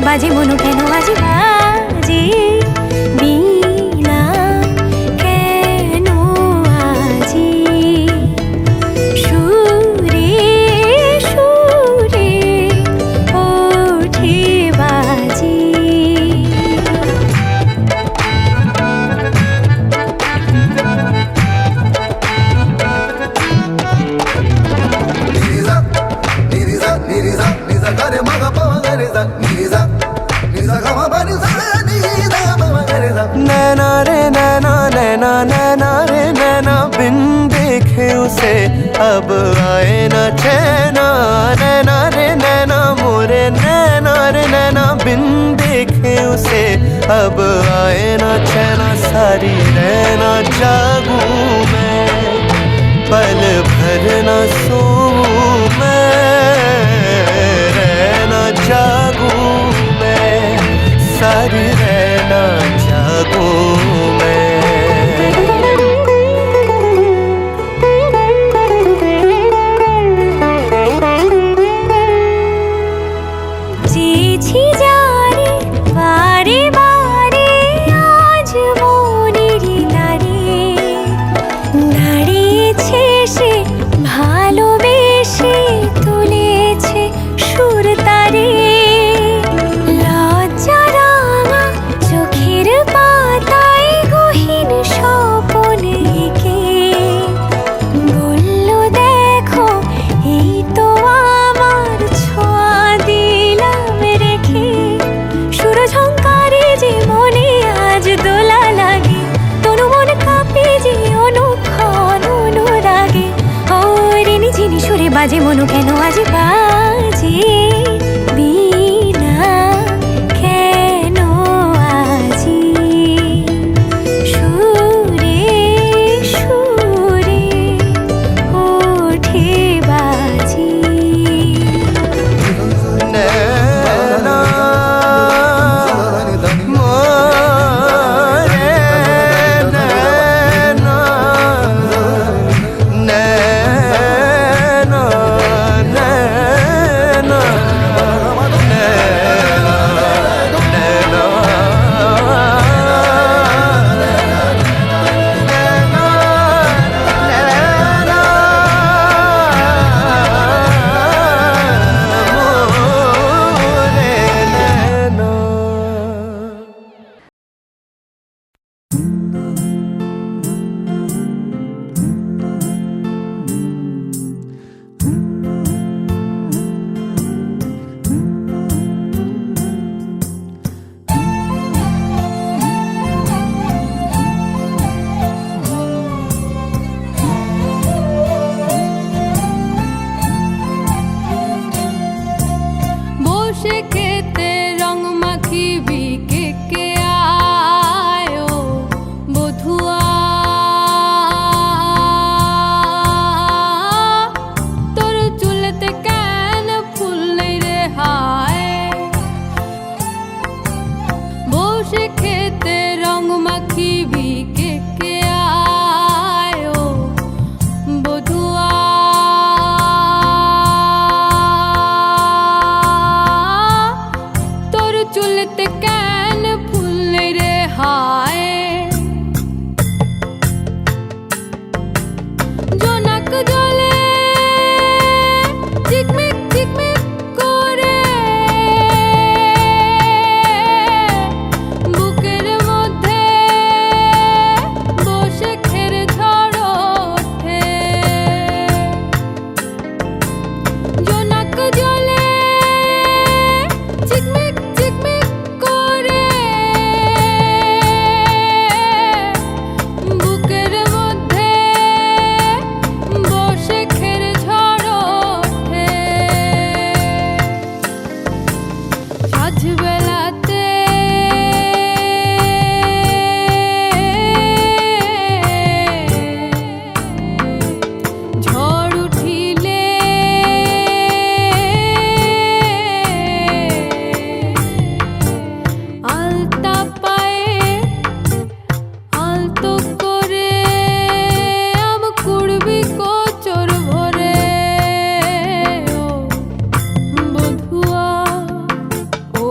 বাজে মনো কেন আজ বাজে বিনা কেন আজি সুরে সুরে ওঠে বাজি नैना रे नैना नैना नैना रे नैना बिन देखे उसे अब आए न चैना नैना रे नैना मोरे नैना रे नैना बिन देखे उसे अब आए न चैना सारी रहना जागूं मैं पल भर न सोऊं मैं रहना जागूं मैं सारी रहना जागूं मैं চেয়েছি যারে বারে বারে আজ মনের দ্বারে দাঁড়িয়েছে সে ভালোবেসে তুলেছে সুর তারে লজ্জা রাঙা চোখের পাতায় গহীন স্বপন এঁকে বলল দেখো এই তো আমার ছোঁয়া দিলাম রেখে সুর ঝংকারে যে মনে আজ দোলা লাগে তনু মন কাঁপে যে অনুক্ষণ অনুরাগে রিনি ঝিনি সুরে বাজে মনো কেন আজ বাজে বিনা কেন আজি সুরে সুরে ওঠে বাজি नैना मोरे नैना नैना नैना বসে খেতে রং মাখিবি কে কে আয়ো বধুয়া তোর চুলেতে কেন ফুল নেই রে হায় বসে খেতে রং মাখিবি কে কে আয়ো বধুয়া তোর চুলতে কেন ফুল নেই রে হায় জোনাক জলে ঝিকমিক ঝিকমিক করে বুকের মধ্যে বসে খের ঝড় ওঠে জোনাক জলে ঝিকমিক ঝিকমিক করে বুকের মধ্যে বসে খের ঝড় ওঠে সাজবেলাতে ঝড় উঠিলে আলতা পায়ে আলতো করে আম কুড়বি কোচর ভরে ও বধুয়া ও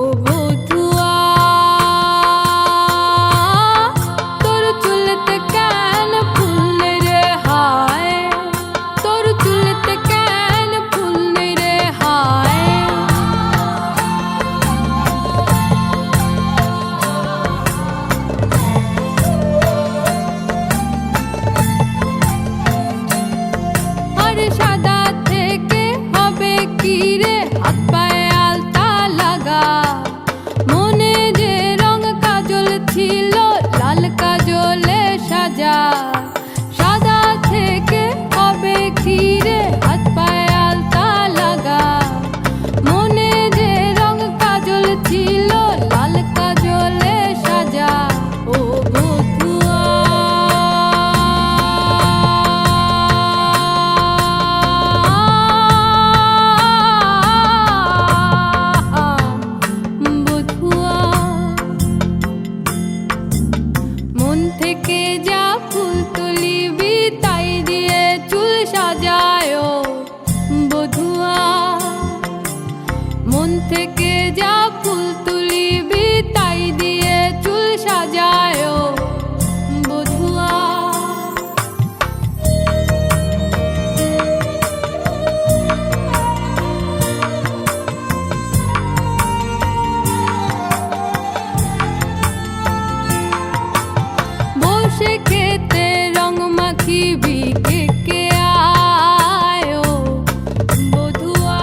যা ফুল তুলিবি তাই দিয়ে চুল সাজায় বধুয়া। বসে খেতে রং মাখিবি কে কে আয় বধুয়া।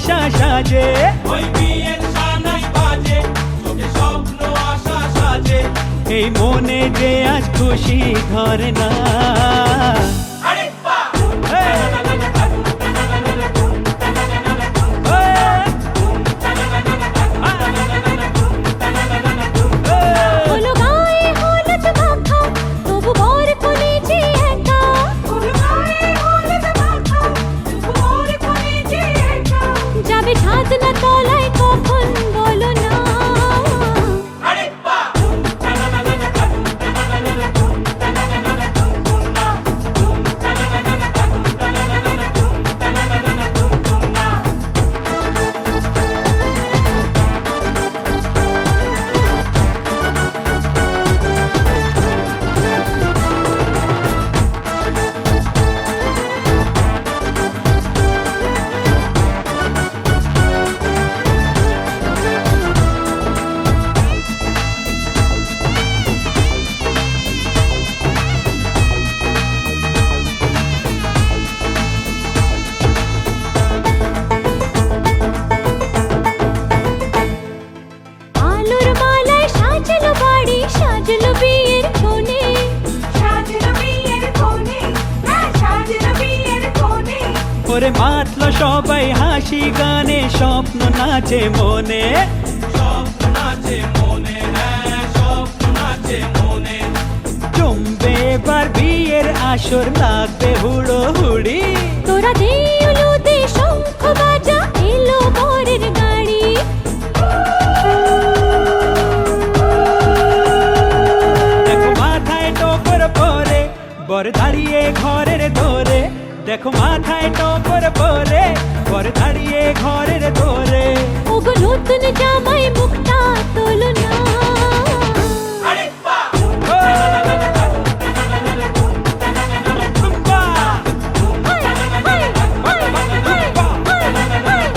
আশা সাজে, ওই বিয়ের সানাই বাজে, চোখে স্বপ্ন আশা সাজে। এই মনে যে আজ খুশি ধরে না। আরে বাহ! হলো গায়ে হলুদ মাখা, তবু বর কলেজে একা। হলো গায়ে হলুদ মাখা, তবু বর কলেজে একা। যাবে ছাদনা তলায় কখন বলো না। আরে বাহ! আলোর মালায় সাজলো বাড়ি, সাজলো বিয়ের কোণে। সাজলো বিয়ের কোণে, হ্যাঁ সাজলো বিয়ের কোণে। ওরে মাতলো সবাই হাসি গানে, স্বপ্ন নাচে মনে। স্বপ্ন নাচে মনে, হ্যাঁ স্বপ্ন নাচে মনে। জমবে এবার বিয়ের আসর, লাগবে হুড়ো হুড়ি। তোরা দে উলুদে শঙ্খ বাজা, এলো বরের গাড়ি। দেখো মাথায় টোপর পরে, বর দাঁড়িয়ে ঘরের ধরে। দেখো মাথায় টোপর পরে, বর দাঁড়িয়ে ঘরের ধরে। ওগো নতুন জামাই মুখটা তোলো না। আরে বাহ! তুম্বা! হায়, হায়, হায়, হায়, হায়, হায়।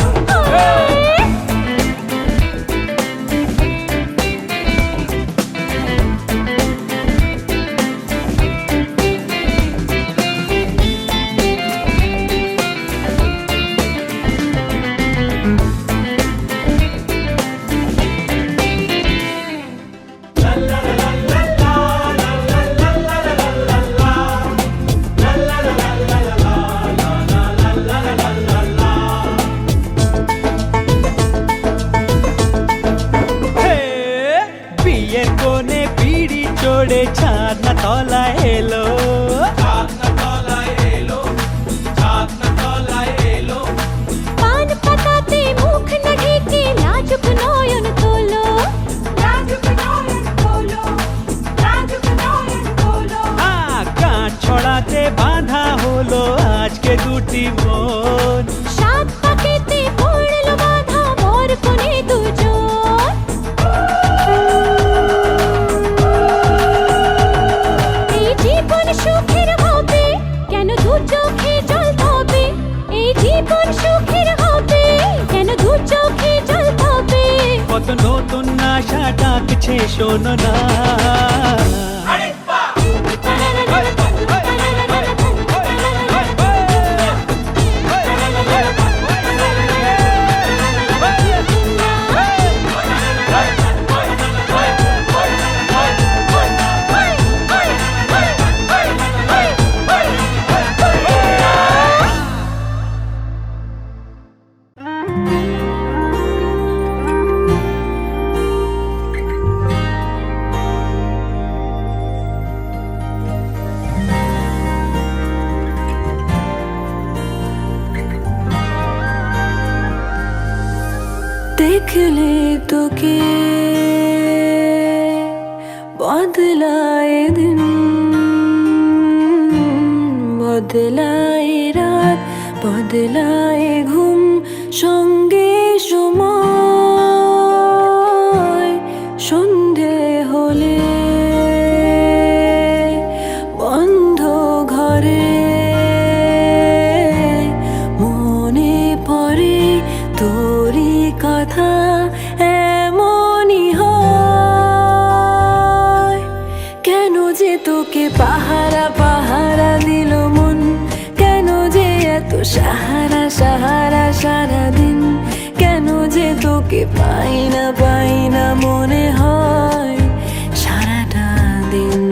হে, বিয়ের কোণে পিড়ি চড়ে ছাদ না তলায় এলো। ছাদনা তলায় এলো, ছাদনা তলায় এলো। পান পাতাতে মুখ না ঢেকে লাজুক নয়ন তোলো। লাজুক নয়ন তোলো, লাজুক নয়ন তোলো। গাছ ছড়াতে বাঁধা হলো আজকে দুটি মন। সাত পাকেতে পড়লো বাঁধা, বর কোণে দুজন। এই জীবন সুখের হবে, কেন দু চোখে জল হবে। এই জীবন সুখের হবে, কেন দু চোখে জল হবে। কত নতুন আশা ডাকছে শোনো না। আরে বাহ! देखले तो के बदलाए दिन, बदलाए रात, बदलाए घुम সঙ্গে সময়। সন্ধে হলে বন্ধ ঘরে মনে পড়ে তোরি কথা। এমনই হয়, কেন যে তোকে পাহারা পাহারা দিল মন, কেন যে এত সাহারা সাহারা সারাদিন। তোকে পাই না মনে হয় সারাটা দিন।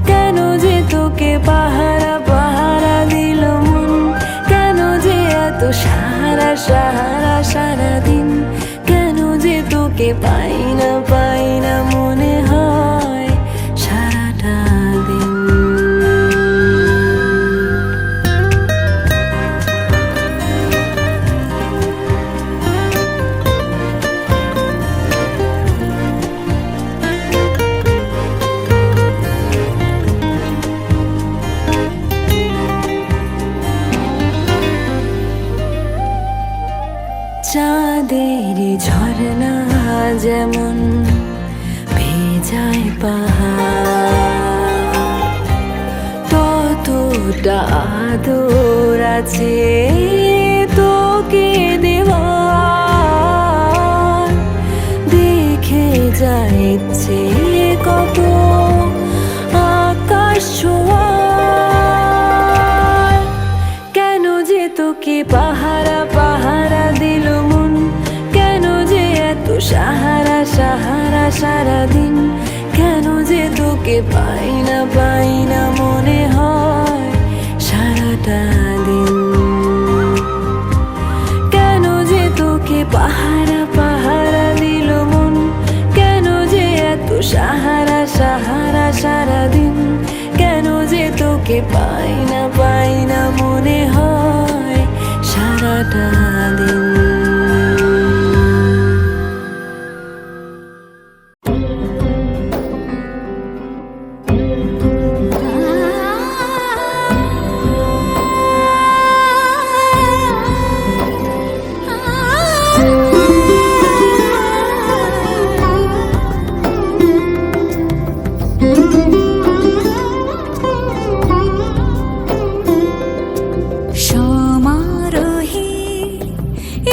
কেন যে তোকে পাহারা দিল মন, কেন যে এত সারাদিন, কেন যে তোকে পাই না মনে হয় সারাটা দিন। চাঁদের ঝরনা যেমন ভেজায় পাহাড়, ততটা আদর আছে তোকে দেওয়ার। দেখে যাচ্ছে কত আকাশ ছোঁয়ার, কেন যে তোকে পাহারা দিল মন, কেন যে এত সারাদিন, কেন যে তোকে পাই না মনে হয় সারাটা দিন। কেন যে তোকে পাহারা দিল মন, কেন যে এত সারাদিন, কেন যে তোকে পাই না মনে হয় সারাটা দিন। সমারোহে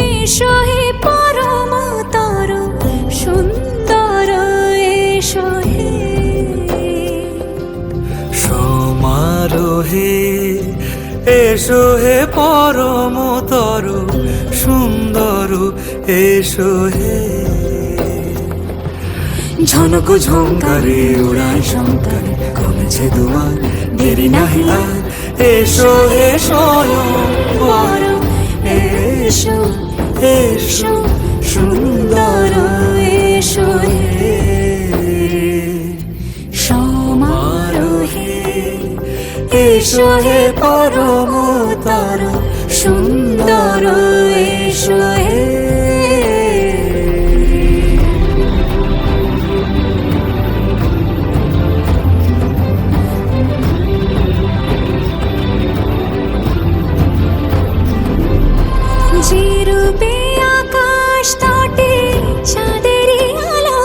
এসো হে পরমতর সুন্দর, এসো হে সমারোহে এসো হে পরমতর সুন্দর, এসো হে। ঝনক ঝঙ্কারে উড়ায় শঙ্কারে কমেছে দুয়ার, দেরি নাহি আর এসো হে স্বয়ংবর। এসো এসো সুন্দর, এসো হে। সমারোহে এসো হে পরমতর সুন্দর, এসো হে। যে রূপে আকাশ তটে চাঁদেরই আলো,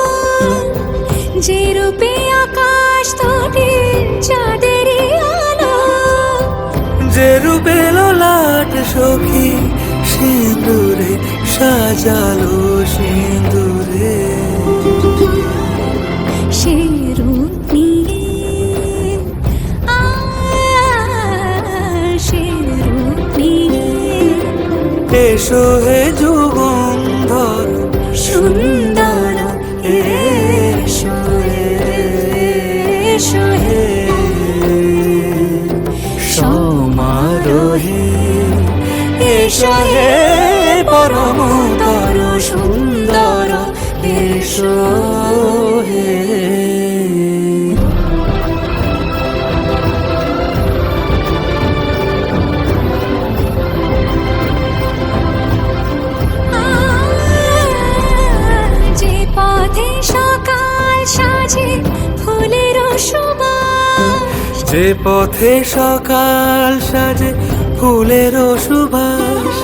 যে রূপে আকাশ তটে চাঁদেরই আলো, যে রূপে ললাট সখী সিঁদুরে সাজালো সিঁদুরে। সে রূপ নিয়ে সে রূপ নিয়ে এসো হে যুগন্ধর সুন্দর, এসো এসো হে। সমারোহে এসো হে পরমতর সুন্দর, এসো হে। যে পথে সকাল সাজে ফুলের সুবাস, যে পথে সকাল সাজে ফুলের সুবাস,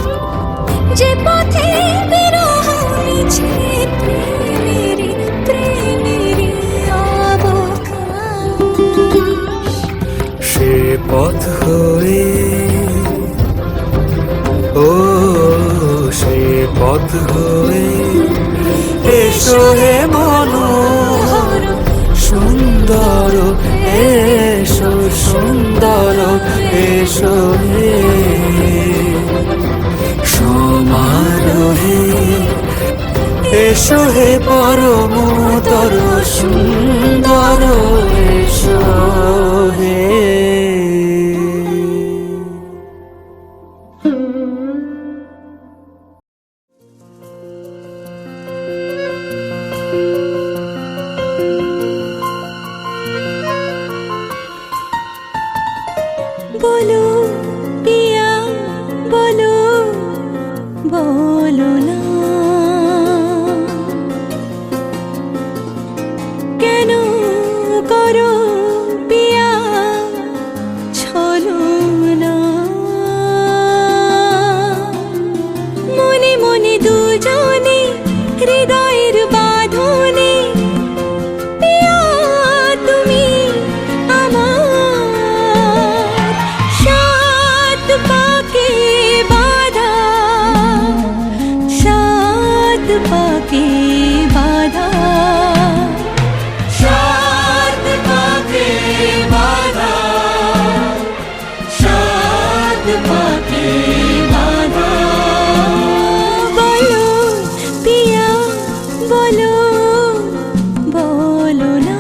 যে পথে বিরহ মিছে প্রেমেরই অবকাশ, সে পথ হয়ে ও সে পথ হয়ে এসো হে মনোহর সুন্দর, এসো সুন্দর, এসো হে। আমার হে এসো হে পরমতর সুন্দর এসো হে। বলো পিয়া বলো বলো না কেন করো পিয়া ছলো না মনে মনে দুজনে হৃদয়ের বাঁধনে পিয়া তুমি আমার সাত পাকে বাঁধা সাত পাকে বাঁধা সাত পাকে বাঁধা সাত পাকে বাঁধা বলো পিয়া বলো বলো না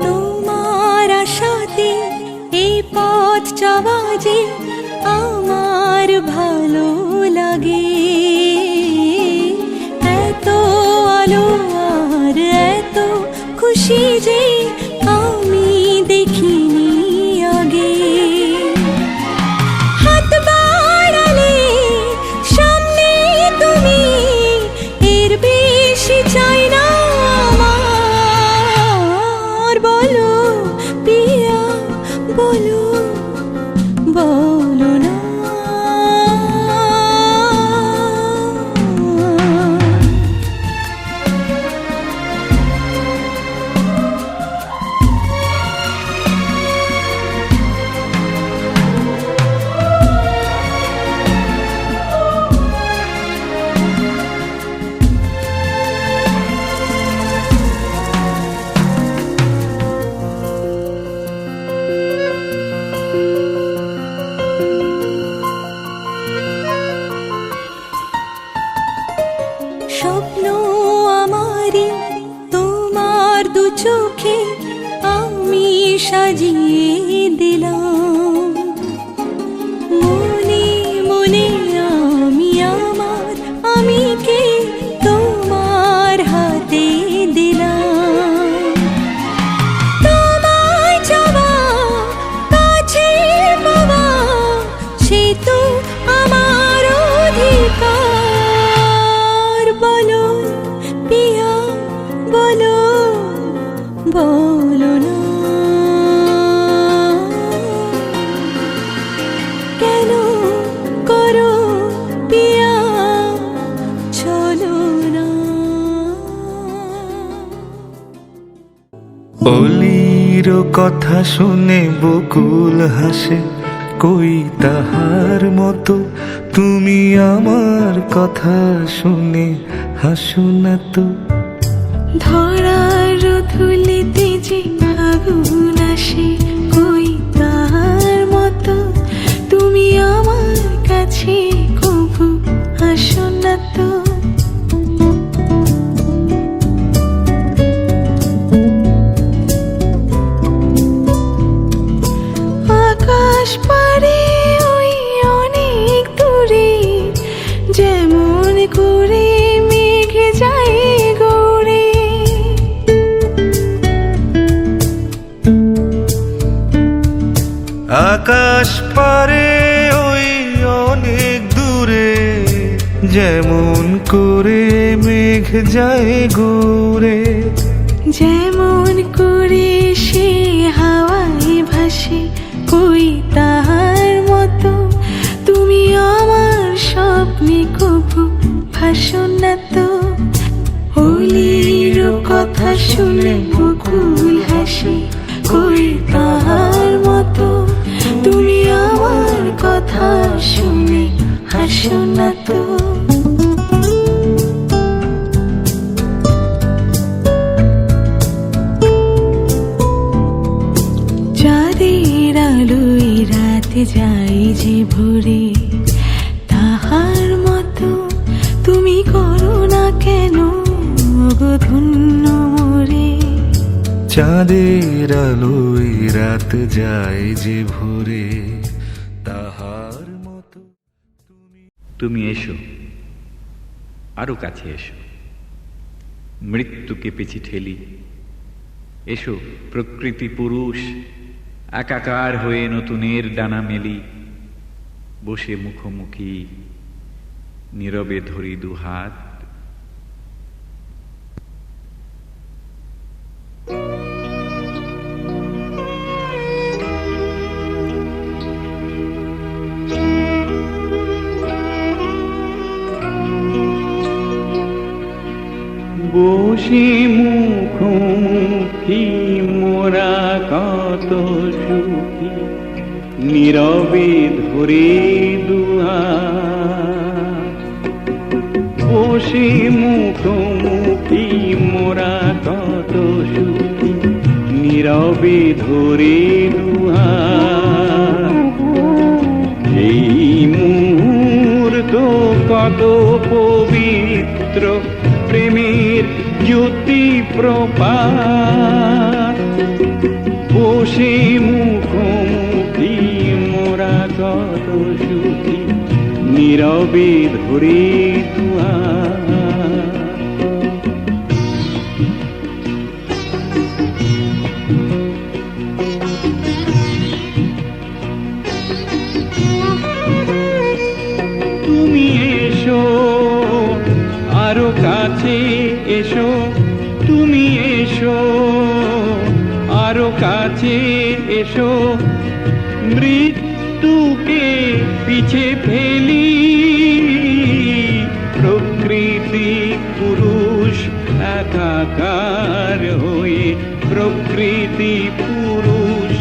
তোমার আশাতে এই পথ চলা যে আমার ভালো লাগে এত আলো আর এত খুশি যে আমি দেখিনি আগে হাত বাড়ালে সামনে তুমি এর বেশি চাই না আমার বলো পিয়া বলো বলো না স্বপ্ন আমারি তোমার দু চোখে আমি সাজিয়ে দিলাম মনে মনে আমি আমার আমিকে তোমার হাতে দিলাম তোমায় চাওয়া কাছে পাওয়া সে তো আমার অধিকার বলো পিয়া বলো বলো না কেন করো পিয়া চলো না অলির কথা শুনে বকুল হাসে কই তাহার মতো তুমি আমার কথা শুনে হাসো না তো ধরার ধুলিতে যে আগুন আসে কই তার মতো তুমি আমার কাছে কবু আসো না তো আকাশ পারে ওই অনেক দূরে যেমন করে মেঘ যায় গৌরে আকাশ পারে ওই অনেক দূরে যেমন করে মেঘ যায় ঘুরে যেমন করে সে হাওয়ায় ভাসে কই তাহার মতো তুমি আমার স্বপ্নে কবু হাসো না তো, হোলির কথা শুনে বকুল হাসে, কই তার মতো তুমি আমার কথা শুনে হাসো না তো। চাঁদের আলোয় রাতে যাই যে ভোরে, তাহার মতো তুমি করো না কেন গো ধন্য মোরে। চাঁদের আলোয় রাত যায় যে ভোরে, তাহার মতো তুমি এসো, আরো কাছে এসো, মৃত্যুকে পিছি ঠেলি। এসো প্রকৃতি পুরুষ, একাকার হয়ে নতুনের ডানা মেলি। বসে মুখোমুখি নীরবে ধরি দুহাত। বসে মুখোমুখি মোরা কত সুখী, নীরবে ধরে দুহাত। বসে মুখোমুখি মোরা কত সুখী, নীরবে ধরে দুহাত। এই মুহূর্ত কত পবিত্র, প্রেমের জ্যোতি প্রপাত। বসে মুখোমুখি মোরা কত সুখী, নীরবে ধরে দুহাত। তুমি এসো, আরো কাছে এসো, তুমি এসো, আরো কাছে এসো। মৃত্যুকে পিছে ফেলি, প্রকৃতি পুরুষ একাকার হয়ে, প্রকৃতি পুরুষ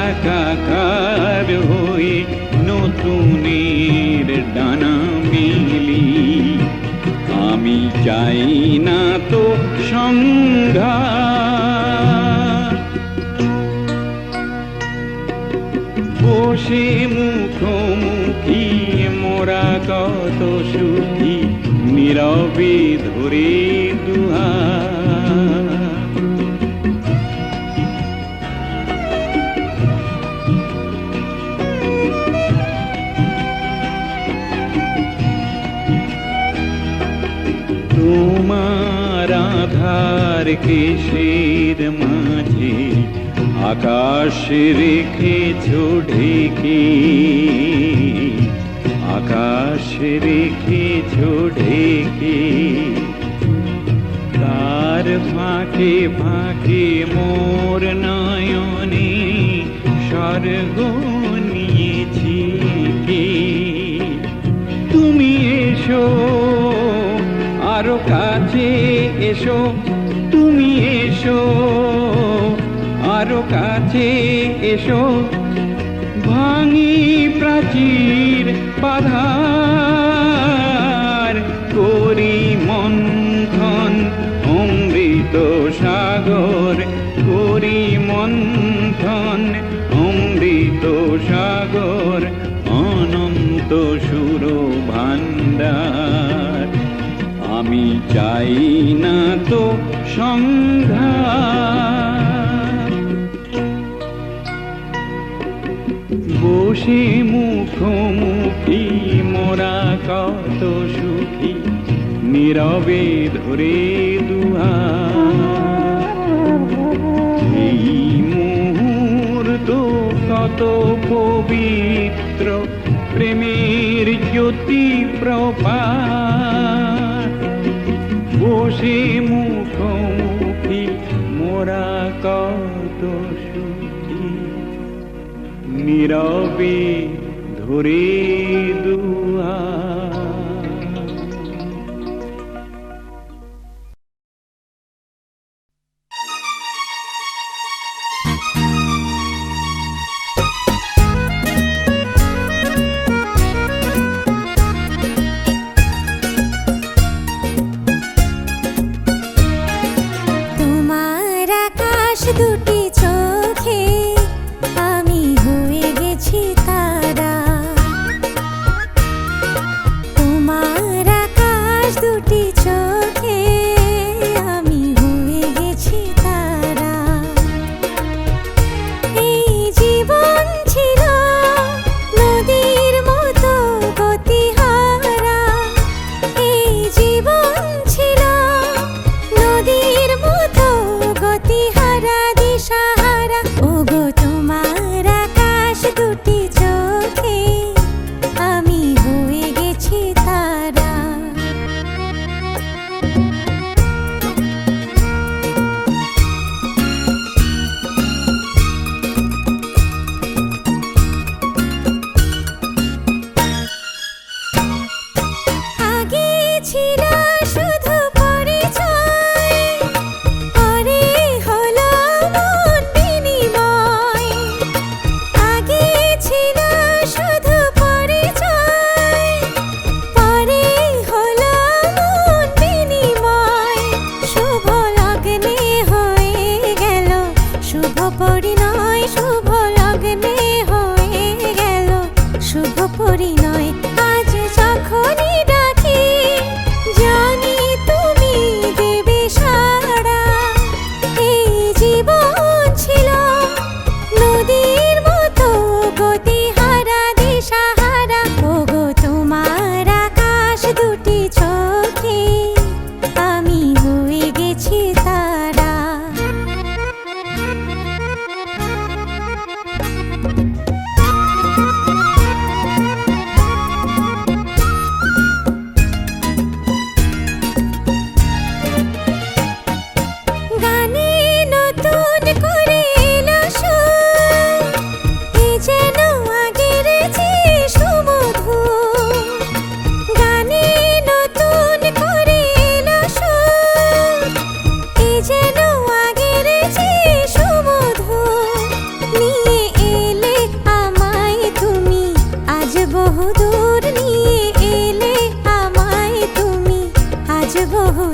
একাকার হয়ে নতুনের ডানা মেলি। আমি চাই না তো সংঘাত। বসে মুখোমুখি মোরা কত সুখী, নীরবে ধরে দুহাত। তোমার আধার কেশের মাঝে আকাশ রেখেছ ঢেকে, আকাশ রেখেছ ঢেকে। তার ফাঁকে ফাঁকে মোর নয়নে স্বর্গ নিয়েছি কে। তুমি এসো, আরো কাছে এসো, তুমি এসো, আরো কাছে এসো। ভাঙি প্রাচীর বাধার, করি মন্থন অমৃত সাগর, করি মন্থন অমৃত সাগর। অনন্ত সুর ভান্ডার, আমি চাই না তো সংঘাত। বসে মুখোমুখি মোরা কত সুখী, নীরবে ধরে দুহাত। এই মুহূর্ত কত পবিত্র, প্রেমের জ্যোতি প্রপাত। বসে মুখোমুখি মোরা কত সুখী, নীরবে ধরে দুহাত।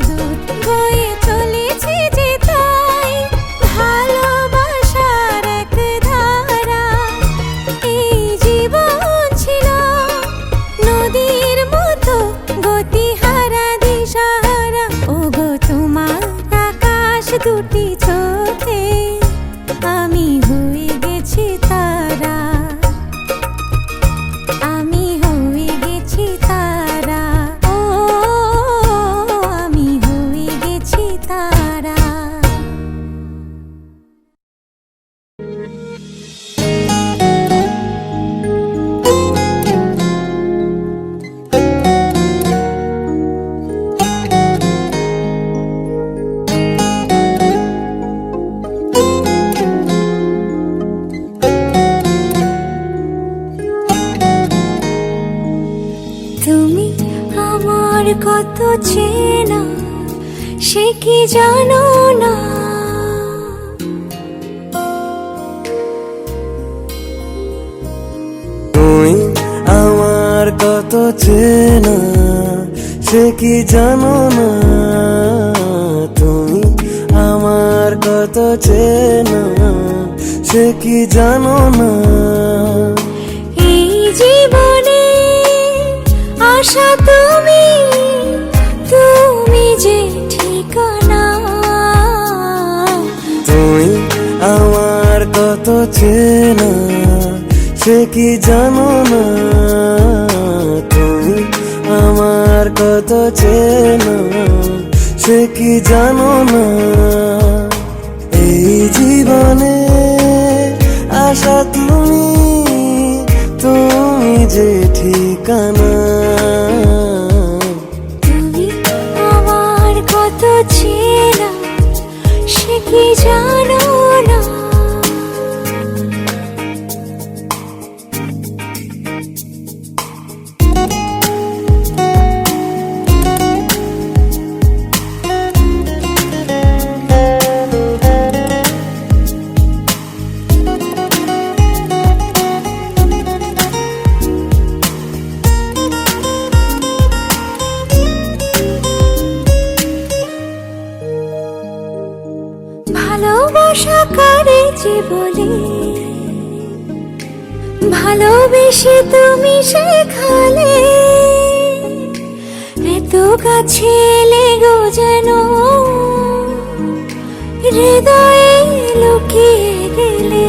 দূর বয়ে চলেছে যে তাই ভালোবাসার এক ধারা। এই জীবন ছিল নদীর মতো গতিহারা দিশাহারা। ওগো তোমার আকাশ দুটি চোখে আমি হয়ে গেছি তারা, আমি হয়ে গেছি তারা, ও আমি হয়ে গেছি তারা। তুমি আমার কত চেনা সে কি জানো না। তুমি আমার কত চেনা সে কি জানো না। তুমি আমার কত চেনা সে কি জানো না। এই জীবনে আশা তুমি, তুমি যে ঠিকানা। তুমি আমার কত চেনা সে কি জানো না। তুমি আমার কত চেনা সে কি জানো না। এই জীবনে আশা তুমি, তুমি যে ঠিকানা। তুমি আমার কত চেনা সে কি জানো না। ভালোবাসা কারে যে বলে, ভালোবেসে তুমি শেখালে। এত কাছে লেগো যেন হৃদয়ে লুকিয়ে গেলে।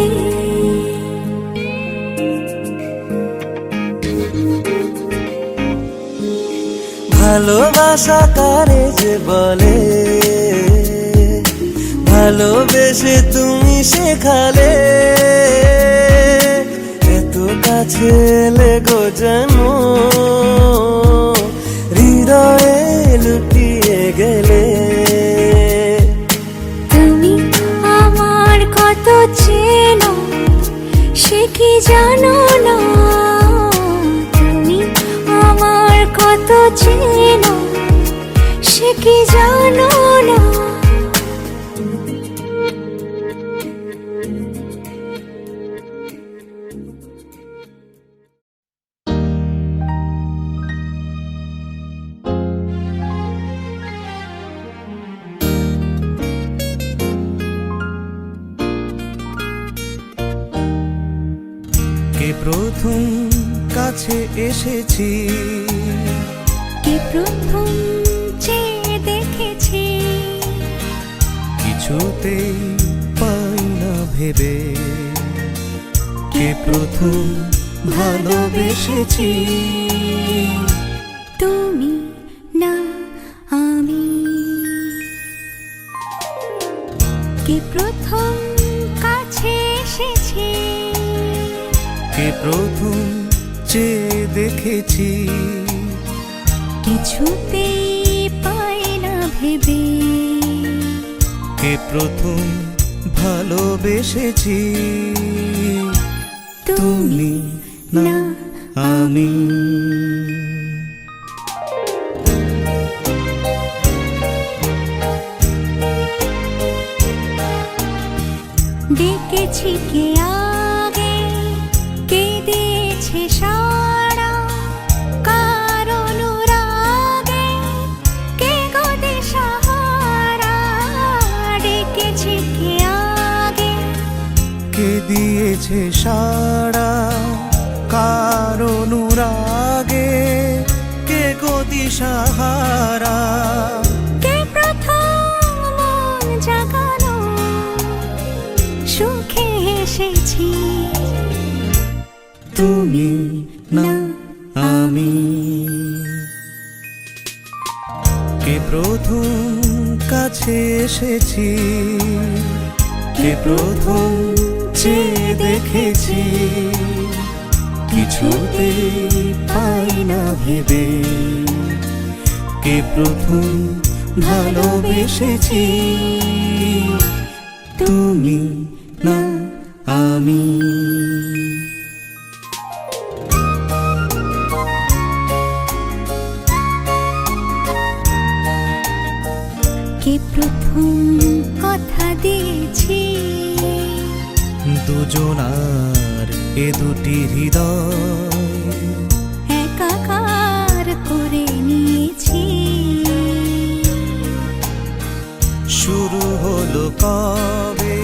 ভালোবাসা কারে যে বলে, ভালোবেসে তুমি শেখালে। এত কাছে লেগো যেন হৃদয়ে লুকিয়ে গেলে। তুমি আমার কত চেনা সে কি জানো না। তুমি আমার কত চেনা সে কি জানো না। কে প্রথম কাছে এসেছি, কে প্রথম চেয়ে দেখেছি, কিছুতেই পাই না ভেবে। কে প্রথম ভালোবেসেছি, তুমি না আমি। কে প্রথম কাছে এসেছি, কে প্রথম চেয়ে দেখেছি, কিছুতেই পাই না ভেবে। কে প্রথম ভালোবেসেছি, তুমি না আমি। ডেকেছি কে আগে, কে দিয়েছে সাড়া, কার অনুরাগে কে গো দিশা দিয়েছে সাড়া, কার অনুরাগে কে গো দিশাহারা। কে প্রথম মন জাগালো, সুখে এসেছি তুমি না আমি। কে প্রথম কাছে এসেছি, কে প্রথম চেয়ে দেখেছি, কিছুতে পাই না ভেবে। কে প্রথম ভালোবেসেছি, তুমি না আমি। কে প্রথম কথা দিয়েছি, দুজনার এ দুটি হৃদয় একাকার করে নিয়েছি। শুরু হলো কবে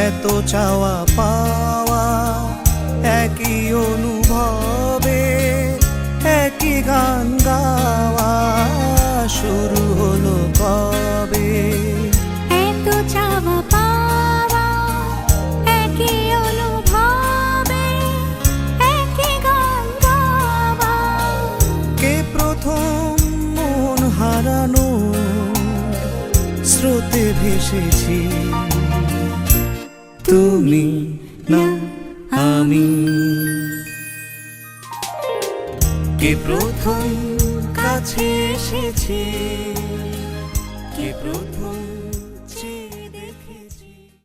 এত চাওয়া পাওয়া, একই অনুভবে একই গান গাওয়া। শুরু হলো কবে এত চাওয়া পাওয়া, একই অনুভবে একই গান গাওয়া। কে প্রথম মন হারানো স্রোতে ভেসেছি, তুমি না আমি। কে প্রথম কাছে এসেছি, কে প্রথম